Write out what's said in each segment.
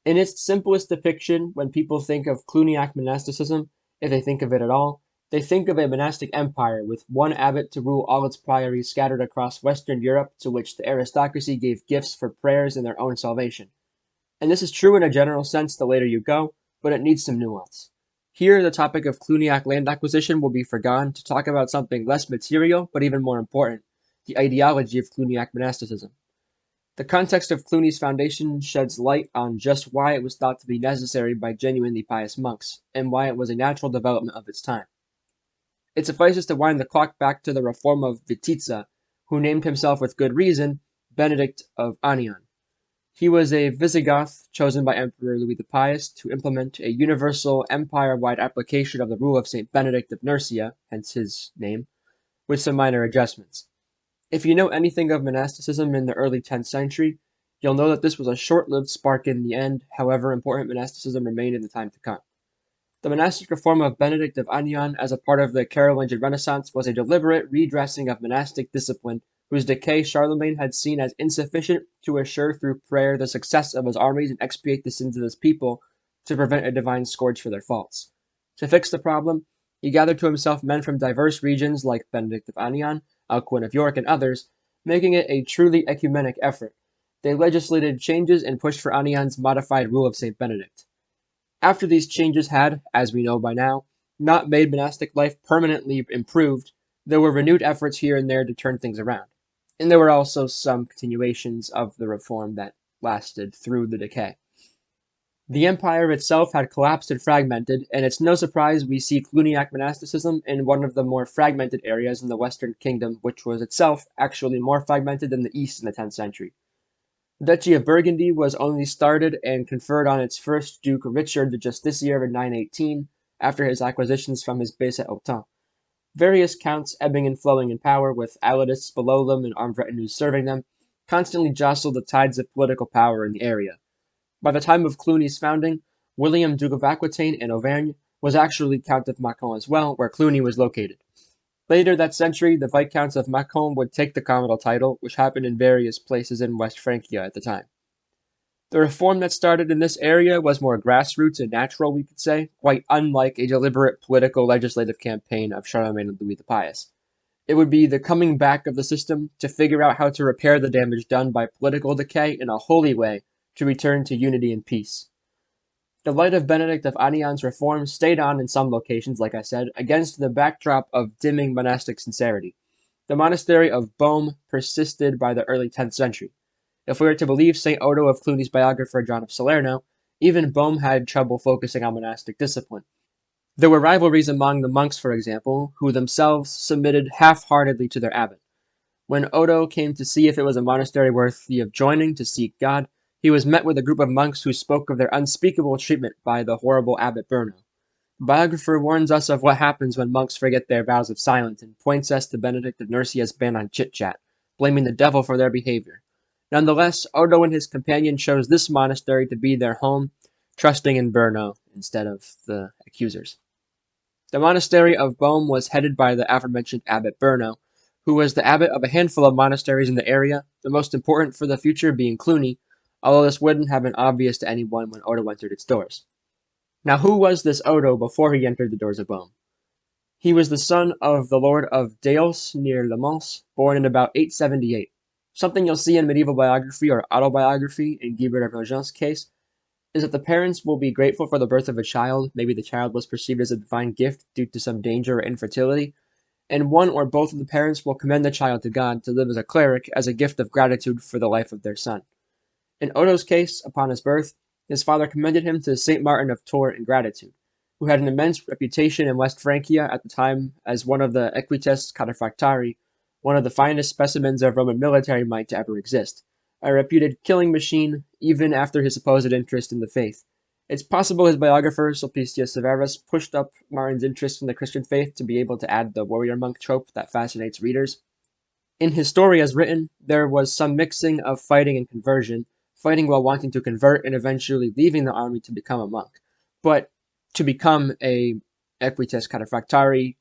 In its simplest depiction, when people think of Cluniac monasticism, if they think of it at all, they think of a monastic empire with one abbot to rule all its priories scattered across Western Europe, to which the aristocracy gave gifts for prayers and their own salvation. And this is true in a general sense the later you go, but it needs some nuance. Here, the topic of Cluniac land acquisition will be forgone to talk about something less material, but even more important, the ideology of Cluniac monasticism. The context of Cluny's foundation sheds light on just why it was thought to be necessary by genuinely pious monks, and why it was a natural development of its time. It suffices to wind the clock back to the reform of Wittiza, who named himself with good reason Benedict of Anian. He was a Visigoth chosen by Emperor Louis the Pious to implement a universal empire-wide application of the rule of Saint Benedict of Nursia, hence his name, with some minor adjustments. If you know anything of monasticism in the early 10th century, you'll know that this was a short-lived spark in the end, however important monasticism remained in the time to come. The monastic reform of Benedict of Anian as a part of the Carolingian Renaissance was a deliberate redressing of monastic discipline whose decay Charlemagne had seen as insufficient to assure through prayer the success of his armies and expiate the sins of his people to prevent a divine scourge for their faults. To fix the problem, he gathered to himself men from diverse regions like Benedict of Anian, Alcuin of York, and others, making it a truly ecumenic effort. They legislated changes and pushed for Anian's modified rule of Saint Benedict. After these changes had, as we know by now, not made monastic life permanently improved, there were renewed efforts here and there to turn things around. And there were also some continuations of the reform that lasted through the decay. The empire itself had collapsed and fragmented, and it's no surprise we see Cluniac monasticism in one of the more fragmented areas in the Western Kingdom, which was itself actually more fragmented than the East in the 10th century. The Duchy of Burgundy was only started and conferred on its first Duke Richard the Justiciar in 918, after his acquisitions from his base at Autun. Various counts ebbing and flowing in power, with allidists below them and armed retinues serving them, constantly jostled the tides of political power in the area. By the time of Cluny's founding, William, Duke of Aquitaine and Auvergne, was actually Count of Mâcon as well, where Cluny was located. Later that century, the Viscounts of Mâcon would take the comital title, which happened in various places in West Francia at the time. The reform that started in this area was more grassroots and natural, we could say, quite unlike a deliberate political legislative campaign of Charlemagne and Louis the Pious. It would be the coming back of the system to figure out how to repair the damage done by political decay in a holy way to return to unity and peace. The light of Benedict of Anian's reform stayed on in some locations, like I said, against the backdrop of dimming monastic sincerity. The monastery of Beaume persisted by the early 10th century. If we are to believe St. Odo of Cluny's biographer John of Salerno, even Beaume had trouble focusing on monastic discipline. There were rivalries among the monks, for example, who themselves submitted half-heartedly to their abbot. When Odo came to see if it was a monastery worthy of joining to seek God, he was met with a group of monks who spoke of their unspeakable treatment by the horrible abbot Berno. The biographer warns us of what happens when monks forget their vows of silence and points us to Benedict of Nursia's ban on chit-chat, blaming the devil for their behavior. Nonetheless, Odo and his companion chose this monastery to be their home, trusting in Berno instead of the accusers. The monastery of Beaume was headed by the aforementioned abbot Berno, who was the abbot of a handful of monasteries in the area, the most important for the future being Cluny, although this wouldn't have been obvious to anyone when Odo entered its doors. Now, who was this Odo before he entered the doors of Beaume? He was the son of the Lord of Deos near Le Mans, born in about 878. Something you'll see in medieval biography or autobiography, in Guibert of Nogen's case, is that the parents will be grateful for the birth of a child. Maybe the child was perceived as a divine gift due to some danger or infertility, and one or both of the parents will commend the child to God to live as a cleric as a gift of gratitude for the life of their son. In Odo's case, upon his birth, his father commended him to St. Martin of Tours in gratitude, who had an immense reputation in West Francia at the time as one of the Equites Cataphractari, one of the finest specimens of Roman military might to ever exist, a reputed killing machine even after his supposed interest in the faith. It's possible his biographer, Sulpicius Severus, pushed up Martin's interest in the Christian faith to be able to add the warrior monk trope that fascinates readers. In his story as written, there was some mixing of fighting and conversion, fighting while wanting to convert and eventually leaving the army to become a monk. But to become a Equites Cataphractari,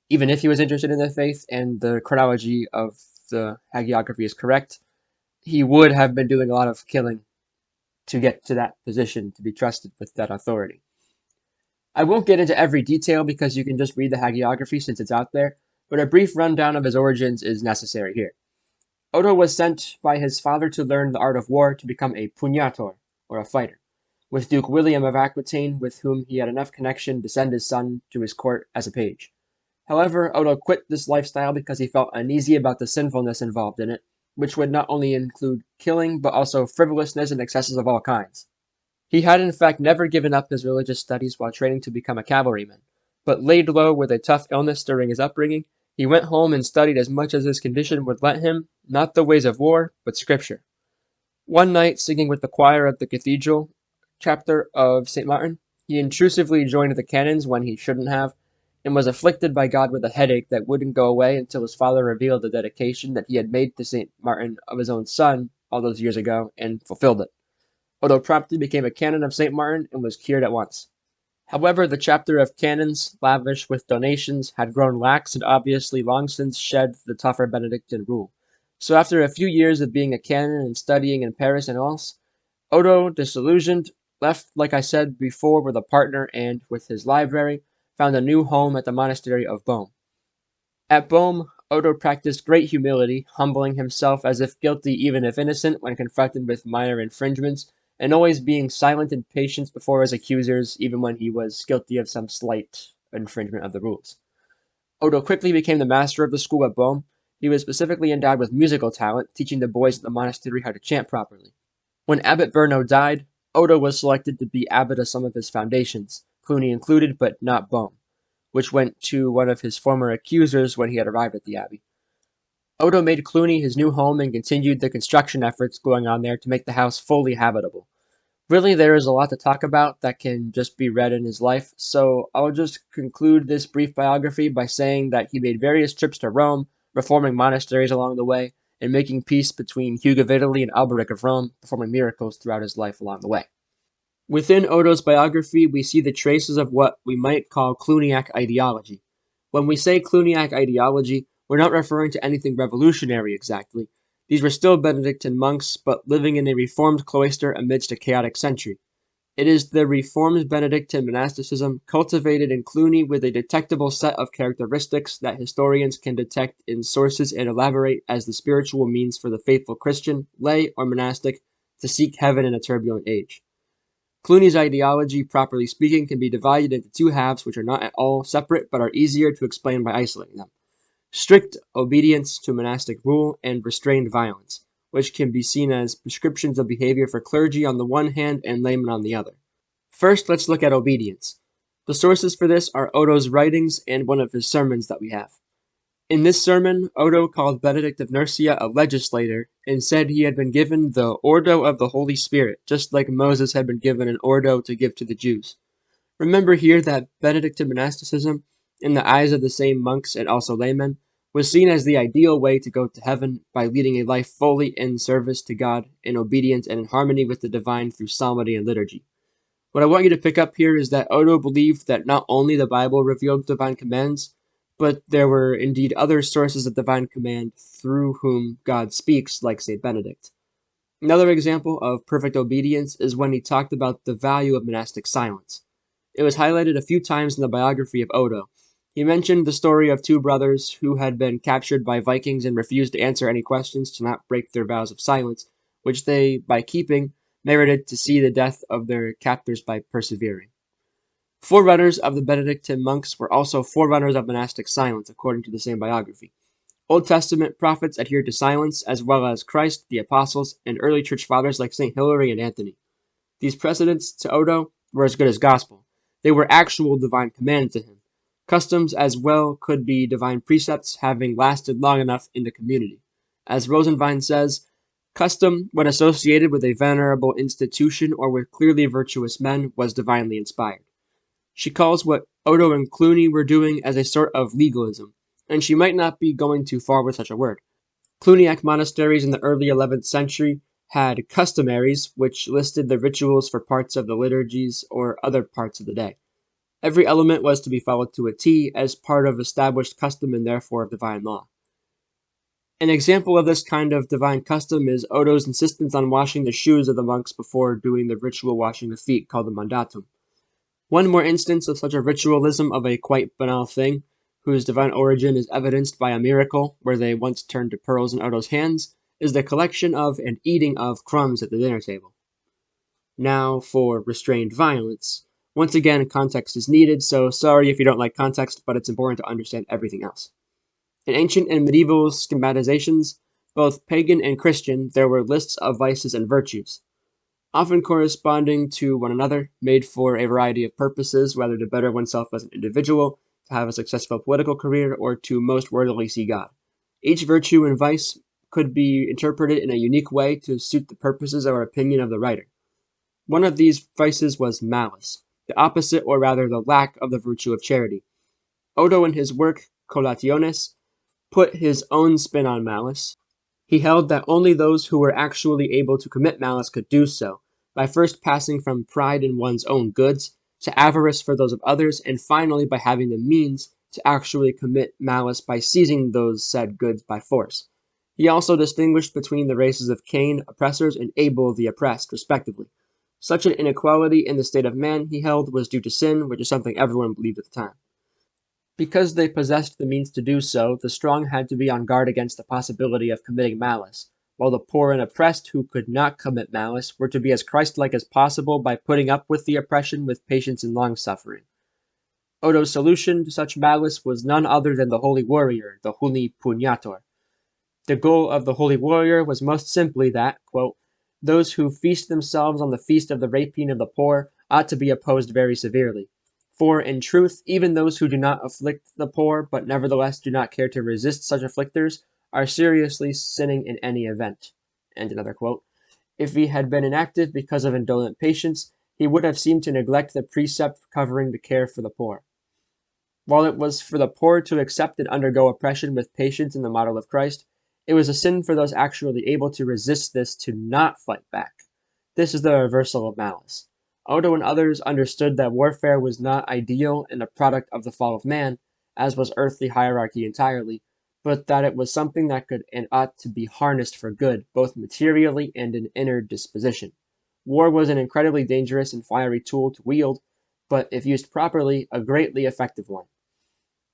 even if he was interested in the faith and the chronology of the hagiography is correct, he would have been doing a lot of killing to get to that position, to be trusted with that authority. I won't get into every detail because you can just read the hagiography since it's out there, but a brief rundown of his origins is necessary here. Odo was sent by his father to learn the art of war to become a pugnator, or a fighter, with Duke William of Aquitaine, with whom he had enough connection to send his son to his court as a page. However, Odo quit this lifestyle because he felt uneasy about the sinfulness involved in it, which would not only include killing, but also frivolousness and excesses of all kinds. He had in fact never given up his religious studies while training to become a cavalryman, but laid low with a tough illness during his upbringing, he went home and studied as much as his condition would let him, not the ways of war, but scripture. One night, singing with the choir of the cathedral chapter of St. Martin, he intrusively joined the canons when he shouldn't have, and was afflicted by God with a headache that wouldn't go away until his father revealed the dedication that he had made to St. Martin of his own son all those years ago, and fulfilled it. Odo promptly became a canon of St. Martin and was cured at once. However, the chapter of canons, lavish with donations, had grown lax and obviously long since shed the tougher Benedictine rule. So after a few years of being a canon and studying in Paris and Als, Odo, disillusioned, left, like I said before, with a partner and, with his library, found a new home at the monastery of Beaume. At Beaume, Odo practiced great humility, humbling himself as if guilty even if innocent when confronted with minor infringements, and always being silent and patient before his accusers, even when he was guilty of some slight infringement of the rules. Odo quickly became the master of the school at Beaume. He was specifically endowed with musical talent, teaching the boys at the monastery how to chant properly. When Abbot Berno died, Odo was selected to be abbot of some of his foundations, Cluny included, but not Beaume, which went to one of his former accusers when he had arrived at the abbey. Odo made Cluny his new home and continued the construction efforts going on there to make the house fully habitable. Really, there is a lot to talk about that can just be read in his life, so I'll just conclude this brief biography by saying that he made various trips to Rome, reforming monasteries along the way, and making peace between Hugh of Italy and Alberic of Rome, performing miracles throughout his life along the way. Within Odo's biography, we see the traces of what we might call Cluniac ideology. When we say Cluniac ideology, we're not referring to anything revolutionary exactly. These were still Benedictine monks, but living in a reformed cloister amidst a chaotic century. It is the reformed Benedictine monasticism cultivated in Cluny with a detectable set of characteristics that historians can detect in sources and elaborate as the spiritual means for the faithful Christian, lay, or monastic to seek heaven in a turbulent age. Cluny's ideology, properly speaking, can be divided into two halves which are not at all separate but are easier to explain by isolating them. Strict obedience to monastic rule and restrained violence, which can be seen as prescriptions of behavior for clergy on the one hand and laymen on the other. First, let's look at obedience. The sources for this are Odo's writings and one of his sermons that we have. In this sermon, Odo called Benedict of Nursia a legislator and said he had been given the Ordo of the Holy Spirit, just like Moses had been given an Ordo to give to the Jews. Remember here that Benedictine monasticism, in the eyes of the same monks and also laymen, was seen as the ideal way to go to heaven by leading a life fully in service to God, in obedience and in harmony with the divine through psalmody and liturgy. What I want you to pick up here is that Odo believed that not only the Bible revealed divine commands, but there were indeed other sources of divine command through whom God speaks, like St. Benedict. Another example of perfect obedience is when he talked about the value of monastic silence. It was highlighted a few times in the biography of Odo. He mentioned the story of two brothers who had been captured by Vikings and refused to answer any questions to not break their vows of silence, which they, by keeping, merited to see the death of their captors by persevering. Forerunners of the Benedictine monks were also forerunners of monastic silence, according to the same biography. Old Testament prophets adhered to silence, as well as Christ, the apostles, and early church fathers like St. Hilary and Anthony. These precedents to Odo were as good as gospel. They were actual divine commands to him. Customs as well could be divine precepts, having lasted long enough in the community. As Rosenwein says, custom, when associated with a venerable institution or with clearly virtuous men, was divinely inspired. She calls what Odo and Cluny were doing as a sort of legalism, and she might not be going too far with such a word. Cluniac monasteries in the early 11th century had customaries, which listed the rituals for parts of the liturgies or other parts of the day. Every element was to be followed to a T as part of established custom and therefore of divine law. An example of this kind of divine custom is Odo's insistence on washing the shoes of the monks before doing the ritual washing of feet called the mandatum. One more instance of such a ritualism of a quite banal thing, whose divine origin is evidenced by a miracle where they once turned to pearls in Odo's hands, is the collection of and eating of crumbs at the dinner table. Now for restrained violence. Once again, context is needed, so sorry if you don't like context, but it's important to understand everything else. In ancient and medieval schematizations, both pagan and Christian, there were lists of vices and virtues, often corresponding to one another, made for a variety of purposes, whether to better oneself as an individual, to have a successful political career, or to most worthily see God. Each virtue and vice could be interpreted in a unique way to suit the purposes or opinion of the writer. One of these vices was malice, the opposite or rather the lack of the virtue of charity. Odo in his work Collationes put his own spin on malice. He held that only those who were actually able to commit malice could do so, by first passing from pride in one's own goods to avarice for those of others, and finally by having the means to actually commit malice by seizing those said goods by force. He also distinguished between the races of Cain, oppressors, and Abel, the oppressed, respectively. Such an inequality in the state of man, he held, was due to sin, which is something everyone believed at the time. Because they possessed the means to do so, the strong had to be on guard against the possibility of committing malice, while the poor and oppressed who could not commit malice were to be as Christ-like as possible by putting up with the oppression with patience and long-suffering. Odo's solution to such malice was none other than the holy warrior, the huni pugnator. The goal of the holy warrior was most simply that, quote, those who feast themselves on the feast of the rapine of the poor ought to be opposed very severely. For, in truth, even those who do not afflict the poor, but nevertheless do not care to resist such afflictors, are seriously sinning in any event. And another quote, if he had been inactive because of indolent patience, he would have seemed to neglect the precept covering the care for the poor. While it was for the poor to accept and undergo oppression with patience in the model of Christ, it was a sin for those actually able to resist this to not fight back. This is the reversal of malice. Odo and others understood that warfare was not ideal and a product of the fall of man, as was earthly hierarchy entirely, but that it was something that could and ought to be harnessed for good, both materially and in inner disposition. War was an incredibly dangerous and fiery tool to wield, but if used properly, a greatly effective one.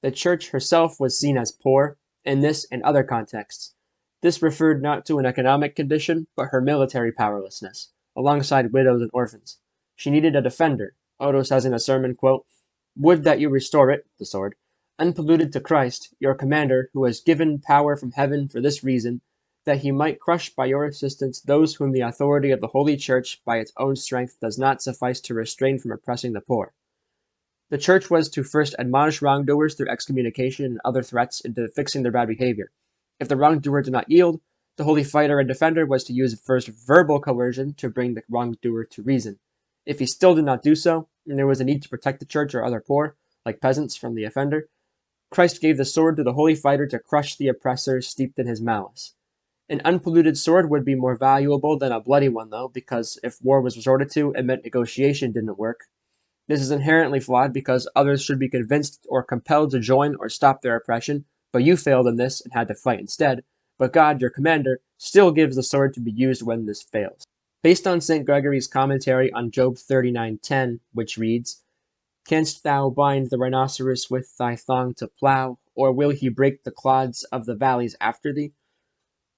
The Church herself was seen as poor, in this and other contexts. This referred not to an economic condition, but her military powerlessness, alongside widows and orphans. She needed a defender. Odo says in a sermon, quote, would that you restore it, the sword, unpolluted to Christ, your commander, who has given power from heaven for this reason, that he might crush by your assistance those whom the authority of the Holy Church by its own strength does not suffice to restrain from oppressing the poor. The Church was to first admonish wrongdoers through excommunication and other threats into fixing their bad behavior. If the wrongdoer did not yield, the holy fighter and defender was to use first verbal coercion to bring the wrongdoer to reason. If he still did not do so, and there was a need to protect the church or other poor, like peasants, from the offender, Christ gave the sword to the holy fighter to crush the oppressor steeped in his malice. An unpolluted sword would be more valuable than a bloody one, though, because if war was resorted to, it meant negotiation didn't work. This is inherently flawed because others should be convinced or compelled to join or stop their oppression, but you failed in this and had to fight instead. But God, your commander, still gives the sword to be used when this fails. Based on St. Gregory's commentary on Job 39:10, which reads, canst thou bind the rhinoceros with thy thong to plow, or will he break the clods of the valleys after thee?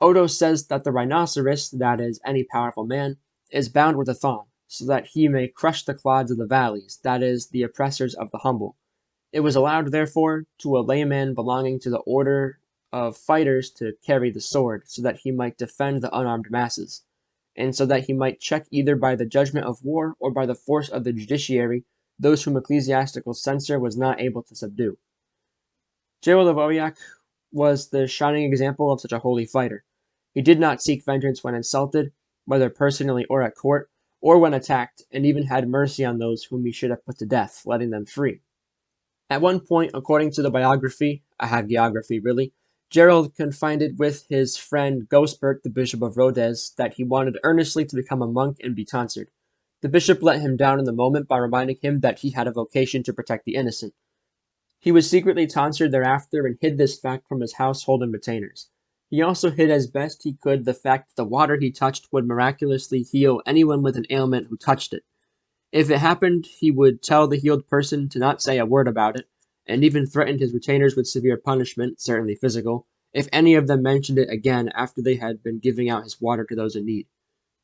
Odo says that the rhinoceros, that is, any powerful man, is bound with a thong, so that he may crush the clods of the valleys, that is, the oppressors of the humble. It was allowed, therefore, to a layman belonging to the order of fighters to carry the sword, so that he might defend the unarmed masses, and so that he might check either by the judgment of war or by the force of the judiciary those whom ecclesiastical censure was not able to subdue. Gerald of Aurillac was the shining example of such a holy fighter. He did not seek vengeance when insulted, whether personally or at court, or when attacked, and even had mercy on those whom he should have put to death, letting them free. At one point, according to the biography, a hagiography really, Gerald confided with his friend Gosbert, the Bishop of Rodez, that he wanted earnestly to become a monk and be tonsured. The bishop let him down in the moment by reminding him that he had a vocation to protect the innocent. He was secretly tonsured thereafter and hid this fact from his household and retainers. He also hid as best he could the fact that the water he touched would miraculously heal anyone with an ailment who touched it. If it happened, he would tell the healed person to not say a word about it, and even threatened his retainers with severe punishment, certainly physical, if any of them mentioned it again after they had been giving out his water to those in need.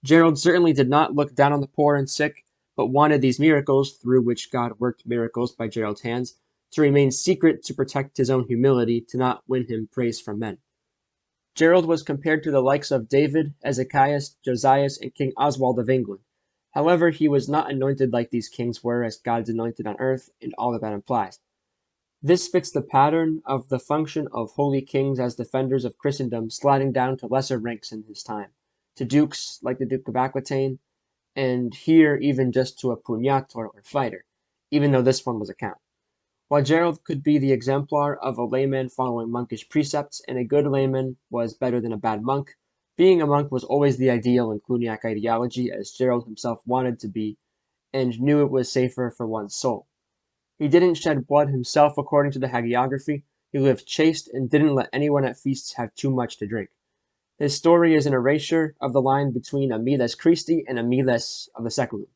Gerald certainly did not look down on the poor and sick, but wanted these miracles, through which God worked miracles by Gerald's hands, to remain secret to protect his own humility, to not win him praise from men. Gerald was compared to the likes of David, Ezekias, Josias, and King Oswald of England. However, he was not anointed like these kings were as God's anointed on earth, and all that implies. This fits the pattern of the function of holy kings as defenders of Christendom sliding down to lesser ranks in his time, to dukes like the Duke of Aquitaine, and here even just to a pugnator or fighter, even though this one was a count. While Gerald could be the exemplar of a layman following monkish precepts, and a good layman was better than a bad monk, being a monk was always the ideal in Cluniac ideology, as Gerald himself wanted to be, and knew it was safer for one's soul. He didn't shed blood himself according to the hagiography, he lived chaste and didn't let anyone at feasts have too much to drink. His story is an erasure of the line between a miles Christi and a miles of the seculum.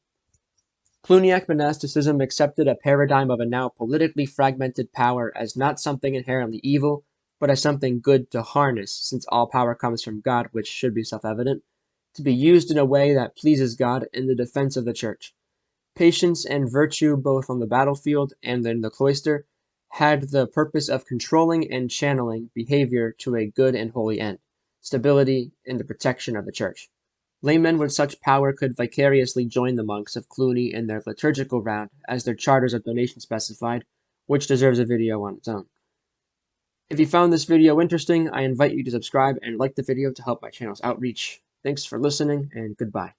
Cluniac monasticism accepted a paradigm of a now politically fragmented power as not something inherently evil, but as something good to harness, since all power comes from God, which should be self-evident, to be used in a way that pleases God in the defense of the Church. Patience and virtue, both on the battlefield and in the cloister, had the purpose of controlling and channeling behavior to a good and holy end, stability in the protection of the Church. Laymen with such power could vicariously join the monks of Cluny in their liturgical round, as their charters of donation specified, which deserves a video on its own. If you found this video interesting, I invite you to subscribe and like the video to help my channel's outreach. Thanks for listening, and goodbye.